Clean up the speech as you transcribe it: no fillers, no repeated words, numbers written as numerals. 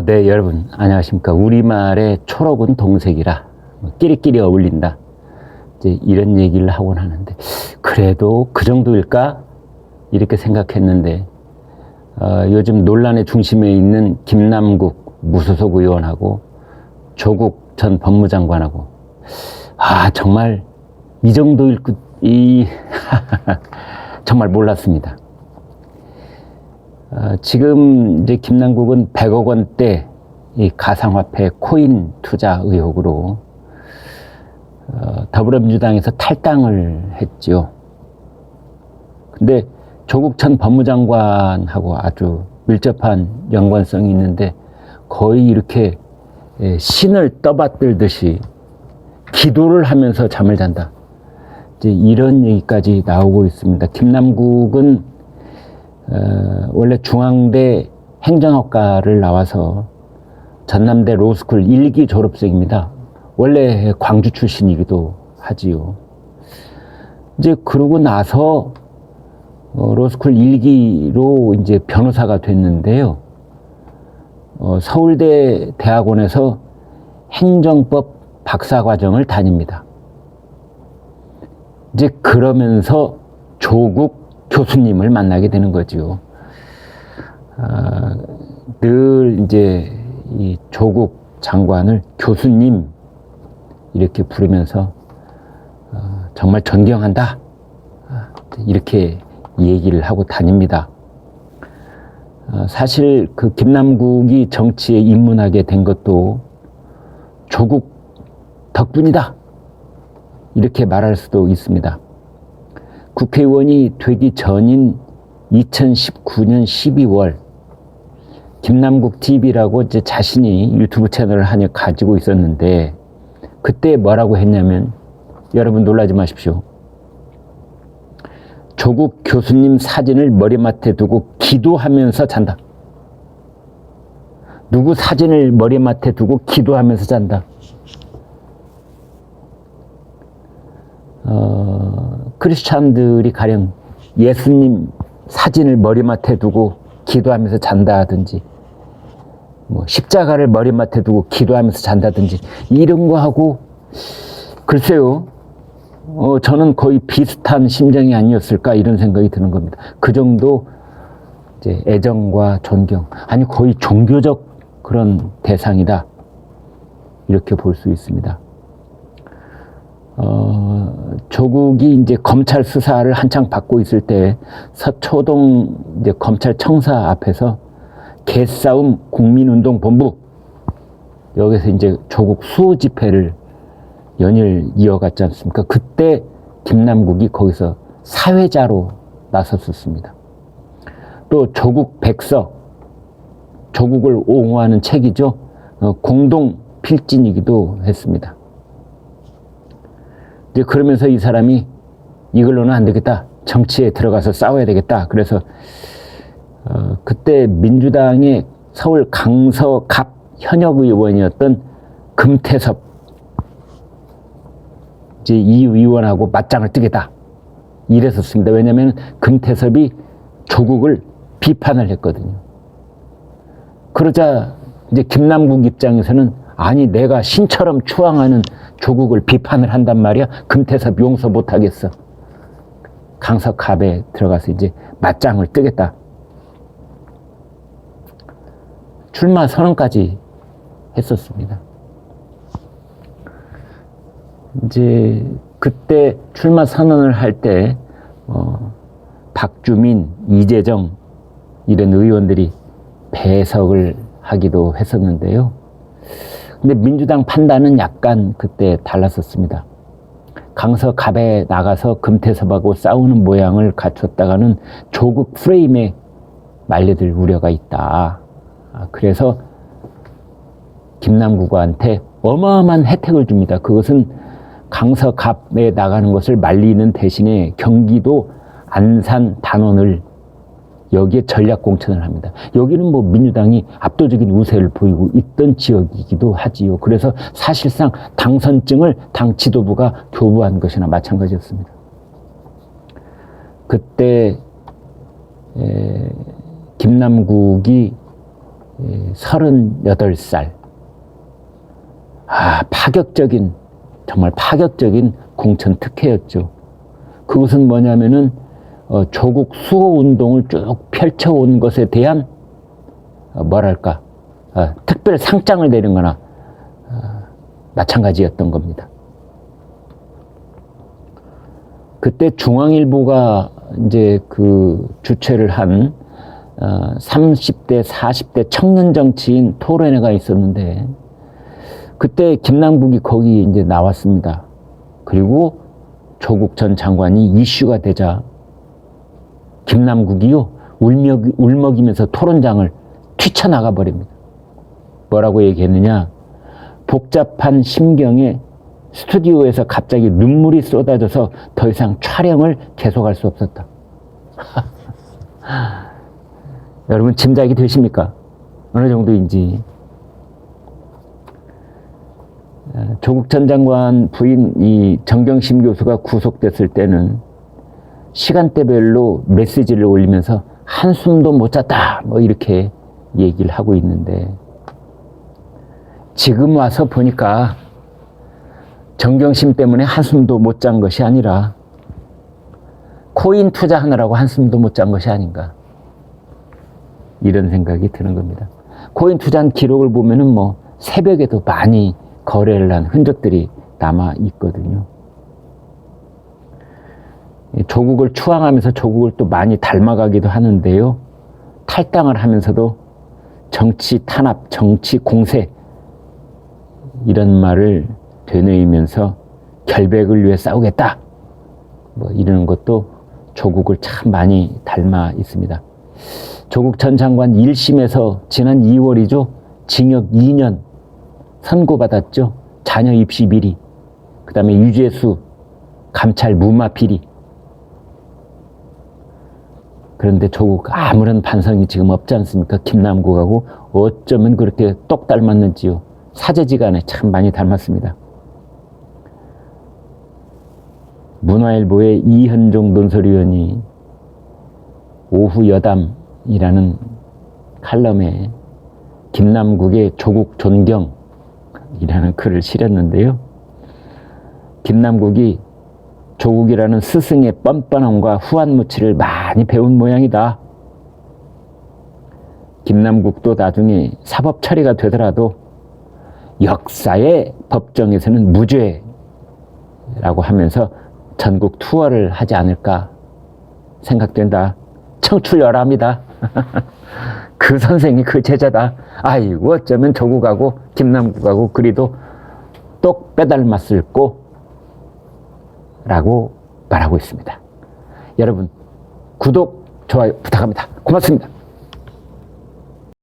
네, 여러분 안녕하십니까. 우리말의 초록은 동색이라 끼리끼리 어울린다, 이제 이런 얘기를 하곤 하는데, 그래도 그 정도일까 이렇게 생각했는데, 요즘 논란의 중심에 있는 김남국 무소속 의원하고 조국 전 법무장관하고, 정말 이 정도일 정말 몰랐습니다. 지금 이제 김남국은 100억 원대 이 가상화폐 코인 투자 의혹으로 더불어민주당에서 탈당을 했지요. 근데 조국 전 법무장관하고 아주 밀접한 연관성이 있는데, 거의 이렇게 신을 떠받들듯이 기도를 하면서 잠을 잔다, 이제 이런 얘기까지 나오고 있습니다. 김남국은 원래 중앙대 행정학과를 나와서 전남대 로스쿨 1기 졸업생입니다. 원래 광주 출신이기도 하지요. 이제 그러고 나서 로스쿨 1기로 이제 변호사가 됐는데요. 서울대 대학원에서 행정법 박사과정을 다닙니다. 이제 그러면서 조국 교수님을 만나게 되는 거죠. 늘 이제 이 조국 장관을 교수님 이렇게 부르면서 정말 존경한다, 이렇게 얘기를 하고 다닙니다. 사실 그 김남국이 정치에 입문하게 된 것도 조국 덕분이다, 이렇게 말할 수도 있습니다. 국회의원이 되기 전인 2019년 12월 김남국 TV라고 이제 자신이 유튜브 채널을 하나 가지고 있었는데, 그때 뭐라고 했냐면, 여러분 놀라지 마십시오. 조국 교수님 사진을 머리맡에 두고 기도하면서 잔다. 누구 사진을 머리맡에 두고 기도하면서 잔다. 크리스찬들이 가령 예수님 사진을 머리맡에 두고 기도하면서 잔다든지, 뭐 십자가를 머리맡에 두고 기도하면서 잔다든지, 이런 거 하고, 글쎄요, 저는 거의 비슷한 심정이 아니었을까, 이런 생각이 드는 겁니다. 그 정도 이제 애정과 존경, 아니 거의 종교적 그런 대상이다, 이렇게 볼 수 있습니다. 조국이 이제 검찰 수사를 한창 받고 있을 때 서초동 이제 검찰청사 앞에서 개싸움 국민운동본부, 여기서 이제 조국 수호 집회를 연일 이어갔지 않습니까? 그때 김남국이 거기서 사회자로 나섰었습니다. 또 조국 백서, 조국을 옹호하는 책이죠. 공동 필진이기도 했습니다. 이제 그러면서 이 사람이 이걸로는 안 되겠다, 정치에 들어가서 싸워야 되겠다. 그래서 그때 민주당의 서울 강서갑 현역 의원이었던 금태섭 이제 이 의원하고 맞짱을 뜨겠다, 이랬었습니다. 왜냐하면 금태섭이 조국을 비판을 했거든요. 그러자 이제 김남국 입장에서는, 아니 내가 신처럼 추앙하는 조국을 비판을 한단 말이야, 금태섭 용서 못하겠어. 강서갑에 들어가서 이제 맞짱을 뜨겠다. 출마 선언까지 했었습니다. 이제 그때 출마 선언을 할 때 박주민, 이재정 이런 의원들이 배석을 하기도 했었는데요. 근데 민주당 판단은 약간 그때 달랐었습니다. 강서갑에 나가서 금태섭하고 싸우는 모양을 갖췄다가는 조국 프레임에 말려들 우려가 있다. 그래서 김남국한테 어마어마한 혜택을 줍니다. 그것은 강서갑에 나가는 것을 말리는 대신에 경기도 안산 단원을 여기에 전략 공천을 합니다. 여기는 뭐 민주당이 압도적인 우세를 보이고 있던 지역이기도 하지요. 그래서 사실상 당선증을 당 지도부가 교부한 것이나 마찬가지였습니다. 그때 김남국이 38살. 파격적인, 정말 파격적인 공천 특혜였죠. 그것은 뭐냐면은 조국 수호 운동을 쭉 펼쳐온 것에 대한 뭐랄까 특별 상장을 내린 거나 마찬가지였던 겁니다. 그때 중앙일보가 이제 그 주최를 한 30대, 40대 청년 정치인 토론회가 있었는데 그때 김남국이 거기 이제 나왔습니다. 그리고 조국 전 장관이 이슈가 되자 김남국이요 울먹이면서 토론장을 뛰쳐나가 버립니다. 뭐라고 얘기했느냐? 복잡한 심경에 스튜디오에서 갑자기 눈물이 쏟아져서 더 이상 촬영을 계속할 수 없었다. 여러분 짐작이 되십니까? 어느 정도인지. 조국 전 장관 부인 이 정경심 교수가 구속됐을 때는 시간대별로 메시지를 올리면서 한숨도 못 잤다 뭐 이렇게 얘기를 하고 있는데 지금 와서 보니까 정경심 때문에 한숨도 못 잔 것이 아니라 코인 투자하느라고 한숨도 못 잔 것이 아닌가 이런 생각이 드는 겁니다. 코인 투자한 기록을 보면은 뭐 새벽에도 많이 거래를 한 흔적들이 남아 있거든요. 조국을 추앙하면서 조국을 또 많이 닮아가기도 하는데요. 탈당을 하면서도 정치 탄압, 정치 공세 이런 말을 되뇌이면서 결백을 위해 싸우겠다 뭐 이러는 것도 조국을 참 많이 닮아 있습니다. 조국 전 장관 1심에서 지난 2월이죠. 징역 2년 선고받았죠. 자녀 입시 비리, 그 다음에 유재수 감찰 무마 비리. 그런데 조국 아무런 반성이 지금 없지 않습니까? 김남국하고 어쩌면 그렇게 똑 닮았는지요. 사제지간에 참 많이 닮았습니다. 문화일보의 이현종 논설위원이 오후 여담이라는 칼럼에 김남국의 조국 존경이라는 글을 실었는데요. 김남국이 조국이라는 스승의 뻔뻔함과 후한무치를 많이 배운 모양이다. 김남국도 나중에 사법 처리가 되더라도 역사의 법정에서는 무죄라고 하면서 전국 투어를 하지 않을까 생각된다. 청출열합니다. 그 선생이 그 제자다. 아이고 어쩌면 조국하고 김남국하고 그리도 똑 빼닮았을 거라고 말하고 있습니다. 여러분 구독, 좋아요 부탁합니다. 고맙습니다.